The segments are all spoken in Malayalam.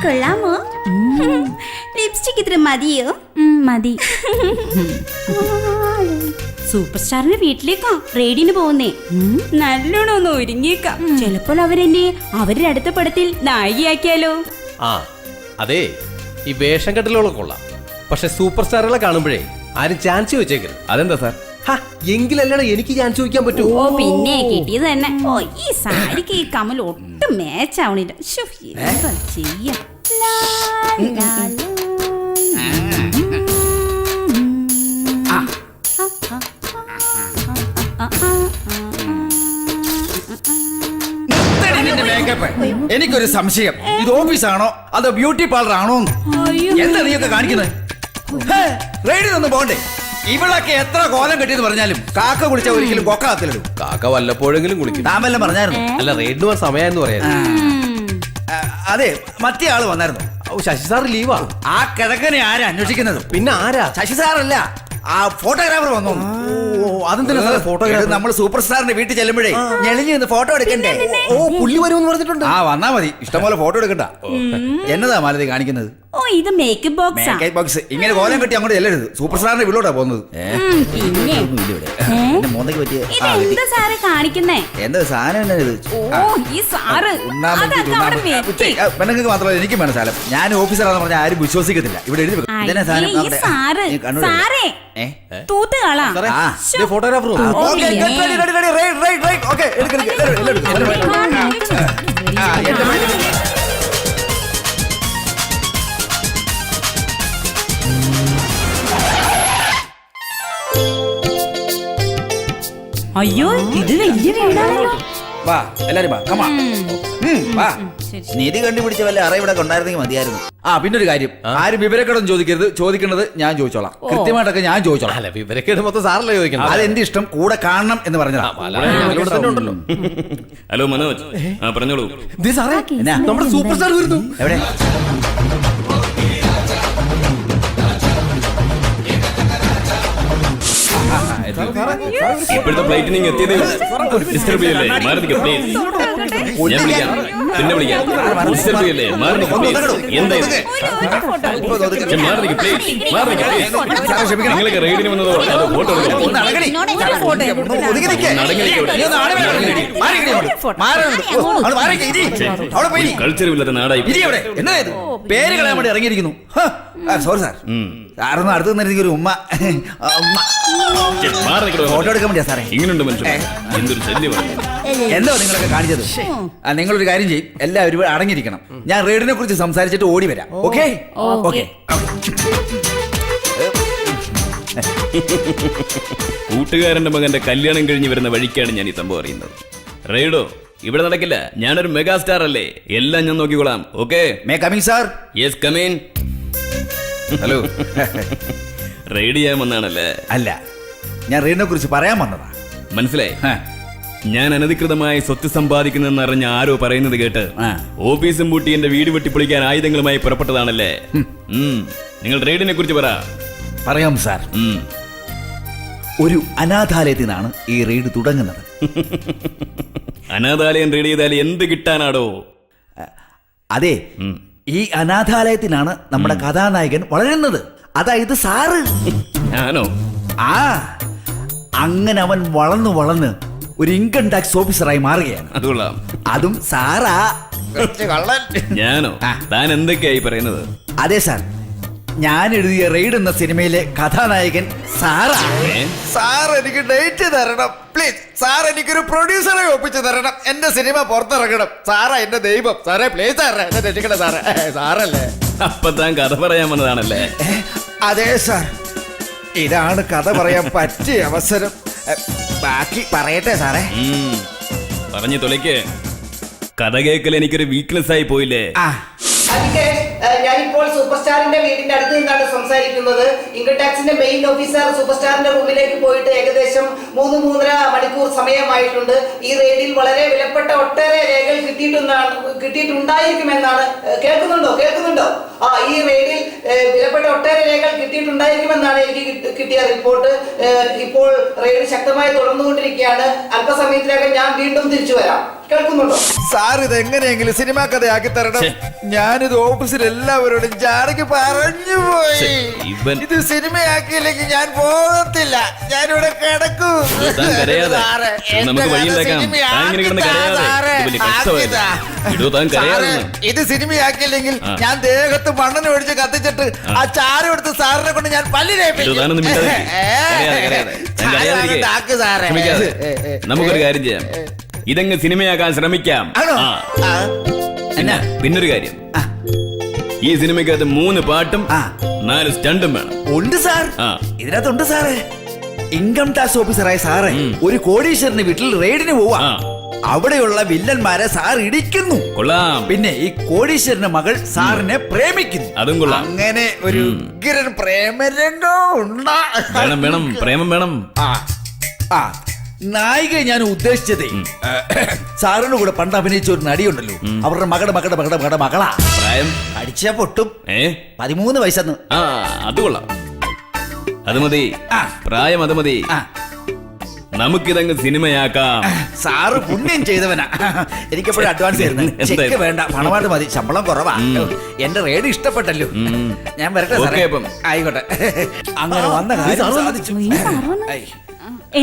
കൊള്ളാമോ? ലിപ്സ്റ്റിക് ഇത്ര മതിയോ? മതി. സൂപ്പർ സ്റ്റാറിന്റെ വീട്ടിലേക്കാ റെയ്ഡിന് പോകുന്നേ. നല്ലോണം ഒന്ന് ഒരുങ്ങിയേക്കാം. ചിലപ്പോൾ അവരെന്നെ അവരുടെ അടുത്ത പടത്തിൽ നായികയാക്കിയാലോ? ആ അതെ, ഈ വേഷം കെട്ടലുകളൊക്കെ കൊള്ളാം. പക്ഷെ സൂപ്പർ സ്റ്റാറുകളെ കാണുമ്പോഴേ ആരും ചാൻസ് ചോദിച്ചേക്കരുത്. അതെന്താ സാർ? എങ്കിലല്ലടാ എനിക്ക് ചാൻസ് ചോദിക്കാൻ പറ്റൂ. ഓ പിന്നെ കിട്ടിയത് തന്നെ. ഓ ഈ സാരിക്ക് ഈ കമൽ ഒട്ടും മാച്ച് ആവണില്ല. എന്താ ചെയ്യാ? എനിക്കൊരു സംശയം, ഇത് ഓഫീസാണോ അതോ ബ്യൂട്ടി പാർലർ ആണോ? എന്താ നീയൊക്കെ കാണിക്കുന്നത്? റെയ്ഡിനൊന്നും പോണ്ടേ? ഇവളൊക്കെ എത്ര കോലം കെട്ടിയെന്ന് പറഞ്ഞാലും കാക്ക കുളിച്ച ഒരിക്കലും കൊക്കാത്തിലിടും. കാക്ക വല്ലപ്പോഴെങ്കിലും കുളിക്കും. താൻ വല്ലതും പറഞ്ഞായിരുന്നു? അല്ല, റെയ്ഡിന് പോകാൻ സമയമെന്ന് പറയാം. അതെ, മറ്റേ ആള് വന്നായിരുന്നു. ശശി സാർ ലീവാ. ആ കിഴക്കനെ ആരാ അന്വേഷിക്കുന്നത്? പിന്നെ ആരാ? ശശി സാറല്ല, ആ ഫോട്ടോഗ്രാഫർ വന്നു. അതെന്തിനാ ഫോട്ടോഗ്രാഫർ? നമ്മൾ സൂപ്പർ സ്റ്റാറിന്റെ വീട്ടിൽ ചെല്ലുമ്പോഴേ ഞെളിഞ്ഞു നിന്ന് ഫോട്ടോ എടുക്കണ്ടേ? ഓ, പുള്ളി വരുമെന്ന് പറഞ്ഞിട്ടുണ്ട്. ആ വന്നാ മതി, ഇഷ്ടംപോലെ ഫോട്ടോ എടുക്കണ്ട. എന്നതാ മാലതി കാണിക്കുന്നത്? ഓ ഇത് മേക്കപ്പ് ബോക്സ്. Makeup box. ഇങ്ങനെ കോലം കെട്ടി അങ്ങോട്ട് ചെല്ലരുത്. സൂപ്പർ സ്റ്റാറിന്റെ വീട്ടിലോട്ടാ പോകുന്നത്. എന്താ സാറ് കാണിക്കുന്നേ? എന്താ സാധനം? ഓ ഈ സാറ് പെണ്ണുങ്ങൾക്ക് മാത്രമല്ല എനിക്കും വേണം സാധനം. ഞാൻ ഓഫീസറാന്ന് പറഞ്ഞാൽ ആരും വിശ്വസിക്കത്തില്ല. ഇവിടെ എഴുതി ഫോട്ടോഗ്രാഫർ. അയ്യോ ഇത് വലിയ വീടാണല്ലോ. വാ എല്ലാരും വാ, come on. വാ. നിധി കണ്ടുപിടിച്ച വല്ല അറ ഇവിടെ കൊണ്ടായിരുന്നെങ്കിൽ മതിയായിരുന്നു. ആ പിന്നെ ഒരു കാര്യം, ആരും വിവരക്കേടൊന്നും ചോദിക്കരുത്. ചോദിക്കേണ്ടത് ഞാൻ ചോദിച്ചോളാം. കൃത്യമായിട്ടൊക്കെ ഞാൻ ചോദിച്ചോളാം. അല്ല, വിവരക്കേട് മൊത്തം സാറല്ലേ ചോദിക്കണം. അതെന്റെ ഇഷ്ടം. കൂടെ കാണണം എന്ന് പറഞ്ഞതാ. ഉണ്ടല്ലോ. ഹലോ മനോജ്, പറഞ്ഞോളൂ. സാറേ, നമ്മുടെ സൂപ്പർ സ്റ്റാർ വരുന്നു. എവിടെ? ഇപ്പോഴത്തെ ഫ്ലൈറ്റിനിങ് എത്തിയതേ ഡിസ്റ്റർബ് ചെയ്യല്ലേ, മാറി നിൽക്കുക പ്ലീസ്. ഞാൻ വിളിക്കാം, പിന്നെ വിളിക്കാം. ഡിസ്റ്റർബ് ചെയ്യല്ലേ, മാറി നിൽക്കുക പ്ലീസ്. എന്തായാലും മാറി നിൽക്കുക പ്ലീസ്, മാറി നിൽക്കുക പ്ലീസ്. നിങ്ങളൊക്കെ റെയ്ഡിന് വന്നതോ അതോ ഫോട്ടോ എടുക്കാം? കൾച്ചറില്ലാത്ത നാടായി. പേര് കളയാൻ വേണ്ടി ഇറങ്ങിയിരിക്കുന്നു. സോറി സാർ, സാറൊന്നും അടുത്ത് നിന്നിരിക്കും. ഒരു ഉമ്മ ഫോട്ടോ എടുക്കാൻ വേണ്ടിയാ സാറേ. ഇങ്ങനെയുണ്ട് മനുഷ്യൻ, എന്തൊരു ശല്യമാണ്. എന്തോ നിങ്ങളൊക്കെ കാണിച്ചത്? നിങ്ങളൊരു കാര്യം ചെയ്യും, എല്ലാവരും അടങ്ങിയിരിക്കണം. ഞാൻ റെയ്ഡിനെ കുറിച്ച് സംസാരിച്ചിട്ട് ഓടി വരാം. Okay okay. കൂട്ടുകാരന്റെ മകന്റെ കല്യാണം കഴിഞ്ഞ് വരുന്ന വഴിക്കാണ് ഞാൻ ഈ സംഭവം അറിയുന്നത്. റെയ്ഡോ ഇവിടെ നടക്കില്ല. ഞാനൊരു മെഗാസ്റ്റാർ അല്ലേ, എല്ലാം ഞാൻ നോക്കിക്കോളാം. Okay, may come in sir? Yes come in. Hello. Raid ചെയ്യാൻ വന്നാണല്ലേ? അല്ല, ഞാൻ റെയ്ഡിനെ കുറിച്ച് പറയാൻ വന്നതാ. മനസ്സിലായി. ഞാൻ അനധികൃതമായി സ്വത്ത് സമ്പാദിക്കുന്നതെന്ന് അറിഞ്ഞ ആരോ പറയുന്നത് കേട്ട് ഓഫീസും പൂട്ടി എന്റെ വീട് വെട്ടിപ്പൊളിക്കാൻ ആയുധങ്ങളുമായി പുറപ്പെട്ടതാണല്ലേ? നിങ്ങൾ റെയ്ഡിനെ കുറിച്ച് പറയാം സാർ. ഒരു അനാഥാലയത്തിൽ നിന്നാണ് ഈ റെയ്ഡ് തുടങ്ങുന്നത്. അനാഥാലയം റെയ്ഡ് ചെയ്താൽ എന്ത് കിട്ടാനാടോ? അതെ, ഈ അനാഥാലയത്തിലാണ് നമ്മുടെ കഥാനായകൻ വളരുന്നത്. അതായത് സാറ്. ഞാനോ? ആ, അങ്ങനെ അവൻ വളർന്നു വളർന്ന് ഒരു ഇൻകം ടാക്സ് ഓഫീസറായി മാറുകയാണ്. അതുകൊള്ളാം. അതും സാറാ. ഞാനോ? താൻ എന്തൊക്കെയായി പറയുന്നത്? അതെ സാർ, ഞാൻ എഴുതിയ റെയ്ഡ് എന്ന സിനിമയിലെ കഥാനായകൻ സാറാ. സാർ എനിക്ക് ഡേറ്റ് തരണം പ്ലീസ്. സാർ എനിക്കൊരു പ്രൊഡ്യൂസറെ ഒപ്പിച്ച് തരണം. എന്റെ സിനിമ പുറത്തിറങ്ങണം. സാറാ എന്റെ ദൈവം. സാറേ പ്ലീസ് സാറേ, എന്നെ രക്ഷിക്കണേ സാറേ. സാറല്ലേ? അപ്പൊ താൻ കഥ പറയാൻ വന്നതാണല്ലേ? അതെ സാർ, ഇതാണ് കഥ പറയാൻ പറ്റിയ അവസരം. ബാക്കി പറയട്ടെ സാറേ? പറഞ്ഞു തൊലയ്ക്ക്. കഥ കേൾക്കൽ എനിക്കൊരു വീക്ക്നെസ് ആയി പോയില്ലേ? ഞാനിപ്പോൾ സൂപ്പർ സ്റ്റാറിന്റെ വീടിന്റെ അടുത്ത് നിന്നാണ് സംസാരിക്കുന്നത്. ഇൻകം ടാക്സിന്റെ മെയിൻ ഓഫീസർ സൂപ്പർ സ്റ്റാറിന്റെ റൂമിലേക്ക് പോയിട്ട് ഏകദേശം 3-3.5 മണിക്കൂർ സമയമായിട്ടുണ്ട്. ഈ റെയ്ഡിൽ വളരെ വിലപ്പെട്ട ഒട്ടേറെ രേഖകൾ കിട്ടിയിട്ടുണ്ടായിരിക്കുമെന്നാണ്. കേൾക്കുന്നുണ്ടോ? ഈ റെയ്ഡിൽ വിലപ്പെട്ട ഒട്ടേറെ രേഖകൾ കിട്ടിയിട്ടുണ്ടായിരിക്കുമെന്നാണ് എനിക്ക് കിട്ടിയ റിപ്പോർട്ട്. ഇപ്പോൾ റെയ്ഡ് ശക്തമായി തുടർന്നുകൊണ്ടിരിക്കുകയാണ്. അല്പസമയത്തിനകം ഞാൻ വീണ്ടും തിരിച്ചു വരാം. കേൾക്കുന്നുണ്ടോ? സാർ ഇത് എങ്ങനെയെങ്കിലും സിനിമാ കഥയാക്കി തരണം. ഛെ. ഞാനിത് ഓഫീസിൽ എല്ലാവരോടും ജാനകി പറഞ്ഞു പോയി. ഛെ, ഇവൻ- ഇത് സിനിമയാക്കിയില്ലെങ്കിൽ ഞാൻ പോകത്തില്ല. ഞാനിവിടെ കിടക്കും. താൻ കരയാതെ. സാറേ, ഇത് നമുക്ക് എന്റെ വഴിയുണ്ടാക്കാം. കഥ താൻ ഇങ്ങനെ കിടന്ന് സിനിമയാക്കി കരയാതെ. സാറേ, ഇത് വലിയ കഷ്ടമായത്. ആക്കിത്താ. ഇടൂ, താൻ കരയാതെ. സാറേ, ഇത് സിനിമയാക്കിയില്ലെങ്കിൽ ആ. ഞാൻ ദേഹത്ത് മണ്ണെണ്ണ ഒഴിച്ച് കത്തിച്ചിട്ട് ആ ചാരം എടുത്ത് സാറിനെ കൊണ്ട് ഞാൻ ഇടൂ, താനൊന്നും മിണ്ടാതിരിക്ക്. കരയാതെ. താൻ കരയാതിരിക്ക്. ശ്രമിക്കാതെ. നമുക്കൊരു കാര്യം ചെയ്യാം. ഇതങ്ങ് സിനിമയാക്കാൻ ശ്രമിക്കാം. ആണോ? ആ. ആ. പിന്നെ പിന്നൊരു കാര്യം, ഈ സിനിമയ്ക്കകത്ത് 3 പാട്ടും ആ. 4 സ്റ്റണ്ടും വേണം. ഉണ്ട് സാർ, ആ. ഇതിനകത്തുണ്ട് സാറേ. ഇൻകം ടാക്സ് ഓഫീസറായ സാറേ ഒരു കോടീശ്വരന്റെ വീട്ടിൽ റെയ്ഡിന് പോവാ. ആ. അവിടെയുള്ള വില്ലന്മാരെ സാർ ഇടിക്കുന്നു. കൊള്ളാം. പിന്നെ ഈ കോടീശ്വരന്റെ മകൾ സാറിനെ പ്രേമിക്കുന്നു. അതും കൊള്ളാം. അങ്ങനെ ഒരു ഉഗ്രൻ പ്രേമരംഗം ഉണ്ടാ. വേണം വേണം, പ്രേമം വേണം. ആ. ആ. നായിക ഞാൻ ഉദ്ദേശിച്ചതേ സാറിന്റെ കൂടെ പണ്ട് അഭിനയിച്ച ഒരു നടിയുണ്ടല്ലോ, അവരുടെ മകളുടെ മകളാ. പ്രായം അടിച്ചാ പൊട്ടും. 13 വയസ്സെന്ന്. ആ, അത് കൊള്ളാം. അത് മതി. ആ. പ്രായം അത് മതി. ആ. നമുക്കിതങ്ങ് സിനിമയാക്കാം. സാറ് പുണ്യം ചെയ്തവനാ. എനിക്കെപ്പോഴും അഡ്വാൻസ് തരുന്നത്. എന്താ ചെക്ക് വേണ്ട, പണമായിട്ട് മതി. ശമ്പളം കുറവാ. എന്റെ റേഡ് ഇഷ്ടപ്പെട്ടല്ലോ. ഞാൻ വരട്ടെ ഓക്കേ സാറേ. അപ്പം. ആയിക്കോട്ടെ. അങ്ങനെ വന്ന കാര്യം സാധിച്ചു. ഐ,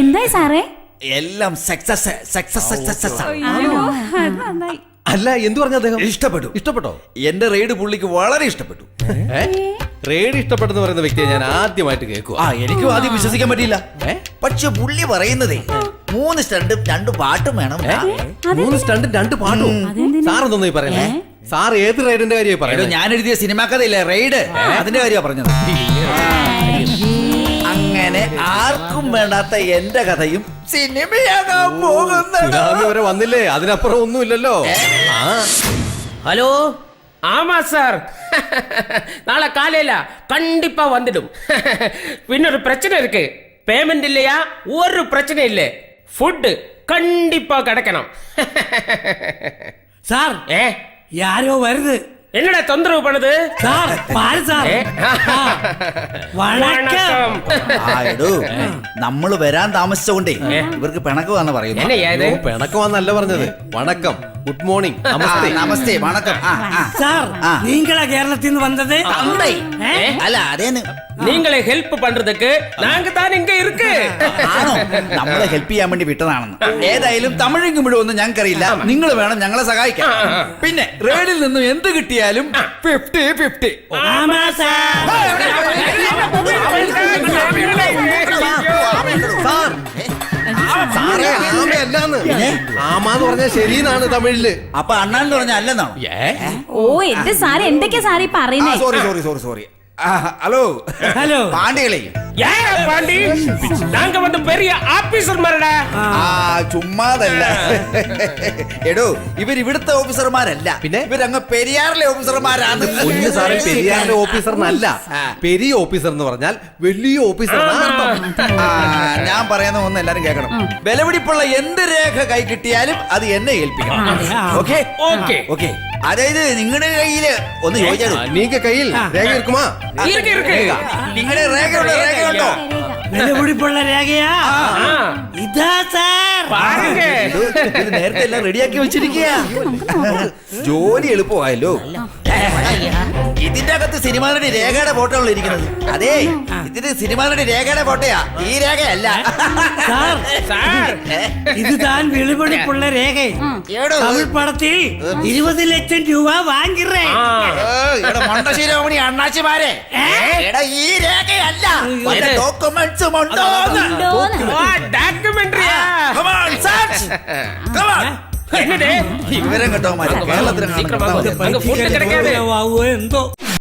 എന്തായി സാറേ? എല്ലാം സക്സസ് സക്സസ്. അല്ല, എന്തു പറഞ്ഞ അദ്ദേഹം? ഇഷ്ടപ്പെട്ടു. ഇഷ്ടപ്പെട്ടോ? എന്റെ റെയ്ഡ് പുള്ളിക്ക് വളരെ ഇഷ്ടപ്പെട്ടു. റേഡി ഇഷ്ടപ്പെട്ടെന്ന് പറയുന്ന വ്യക്തിയെ ഞാൻ ആദ്യമായിട്ട് കേൾക്കുക. ആ, എനിക്കും ആദ്യം വിശ്വസിക്കാൻ പറ്റിയില്ല. പക്ഷെ പുള്ളി പറയുന്നതേ 3 സ്റ്റണ്ടും 2 പാട്ടും വേണം. 3 സ്റ്റണ്ടും 2 പാട്ടും. സാർ എന്തോന്നായി പറയുന്നേ? സാർ ഏത് റൈഡിന്റെ കാര്യമായി എടോ, പറയുന്നത്? ഞാൻ എഴുതിയ സിനിമാ കഥയില്ലേ റെയ്ഡ്, അതിന്റെ കാര്യമാണ് പറഞ്ഞത്. അങ്ങനെ ആർക്കും വേണ്ടാത്ത എന്റെ കഥയും സിനിമയാകാൻ പോകുന്നത്. സുനാമി വരെ വന്നില്ലേ, അതിനപ്പുറം ഒന്നുമില്ലല്ലോ. ആ, ஹலோ ஆமா சார் நாளை காலையில கண்டிப்பா வந்துடும் இன்னொரு பிரச்சனை இருக்கு பேமெண்ட் இல்லையா ஒரு பிரச்சனை இல்லை ஃபுட் கண்டிப்பா கிடைக்கணும் சார் ஏ யாரோ வருது என்னடா தொந்தரவு பண்ணுது சார் பாரு சார் ഏ? വണക്കം ആ, എടോ, നമ്മള് വരാൻ താമസിച്ചോണ്ടേ ഇവർക്ക് പിണക്കുവാന്ന് പറയുന്നു. என்னையா இது അയ്യോ, പിണക്കമാന്നല്ല പറഞ്ഞത്. വണക്കം, ഗുഡ് മോർണിംഗ്, ആ, നമസ്തേ. നമസ്തേ, വണക്കം. ആ, ആ. சார் ஆ. நீங்களா கேரளத்தில் இருந்து வந்தது തന്തൈ. ഏ? അല്ല, അതേന്ന്. நீங்களே ஹெல்ப் பண்றதுக்கு நாங்க தான் இங்க இருக்கு ആണോ? നമ്മളെ ഹെൽപ്പ് ചെയ്യാൻ വേണ്ടി വിട്ടതാണെന്ന്. ഏതായാലും തമിഴും കുമിഴും ഒന്നും ഞങ്ങൾക്കറിയില്ല. നിങ്ങൾ വേണം ഞങ്ങളെ സഹായിക്കാൻ. പിന്നെ റേഡിൽ നിന്നും എന്ത് കിട്ടിയാലും 50-50. ஆமா சார் സാർ, സാറേ, ആമയല്ലാന്ന്. ആമാന്ന് പറഞ്ഞാൽ ശരിയെന്നാണ് തമിഴില്. അപ്പൊ അണ്ണാന്ന് പറഞ്ഞ അല്ലെന്നാണോ? ഓ എന്റെ സാറേ, എന്തൊക്കെയാ സാറേ ഈ പറയുന്നേ? സോറി. ഹലോ ഹലോ പാണ്ഡ്യകളെ. யாரா பாண்டி நாங்க வந்து பெரிய ஆபீசர் மரடா ആ, ചുമ്മാതല്ല. എടോ, ഇവിടുത്തെ ഓഫീസർമാരല്ല. പിന്നെ? ഇവരങ്ങ് പെരിയാറിലെ ഓഫീസർമാരാണ്. കുഞ്ഞു സാറേ, പെരിയാറിന്റെ ഓഫീസറിനല്ല, പെരിയ ഓഫീസർ എന്ന് പറഞ്ഞാൽ വലിയ ഓഫീസർ. ആ, ഞാൻ പറയുന്ന ഒന്ന് എല്ലാരും കേൾക്കണം. വിലപിടിപ്പുള്ള എന്ത് രേഖ കൈ കിട്ടിയാലും അത് എന്നെ ഏൽപ്പിക്കണം. Okay okay okay. അതായത് നിങ്ങളുടെ കയ്യില് ഒന്ന് ചോദിച്ചാലോ, നീങ്ക കയ്യിൽ രേഖ ഇരിക്കുമാ? இருக்கு இருக்கு നിങ്ങളുടെ രേഖയുണ്ടോ? വിലപിടിപ്പുള്ള രേഖയാ ഇതാ സാർ பாருங்க ഇത് നേരത്തെ എല്ലാം റെഡിയാക്കി വെച്ചിരിക്കുക. ജോലി എളുപ്പമായല്ലോ. ഇതിന്റെ അകത്ത് സിനിമാരുടെ രേഖയുടെ ഫോട്ടോ ആണ് ഇരിക്കുന്നത്. അതെ, ഇതിന് സിനിമാരുടെ രേഖയുടെ ഫോട്ടോയാ, ഈ രേഖയല്ല. സാർ சார் இதுதான் விழுபடிப்புள்ள ரேகை എടോ, தமிழ் படத்தில் 20 லட்சம் ரூபாய் வாங்கிறேன் ഇവിടെ മണ്ടശീലോമണി അണ്ണാച്ചിമാരെ, എടാ, ഈ രേഖയല്ല. ഇത്? ഡോക്യുമെന്റ്സും ഉണ്ടോ? டாக்குமெண்ட்ரியா വിവരം കേട്ടോ, കേരളത്തിന് சீக்கிரமா அங்க ஃபுட் கிடைக்காது எந்தோ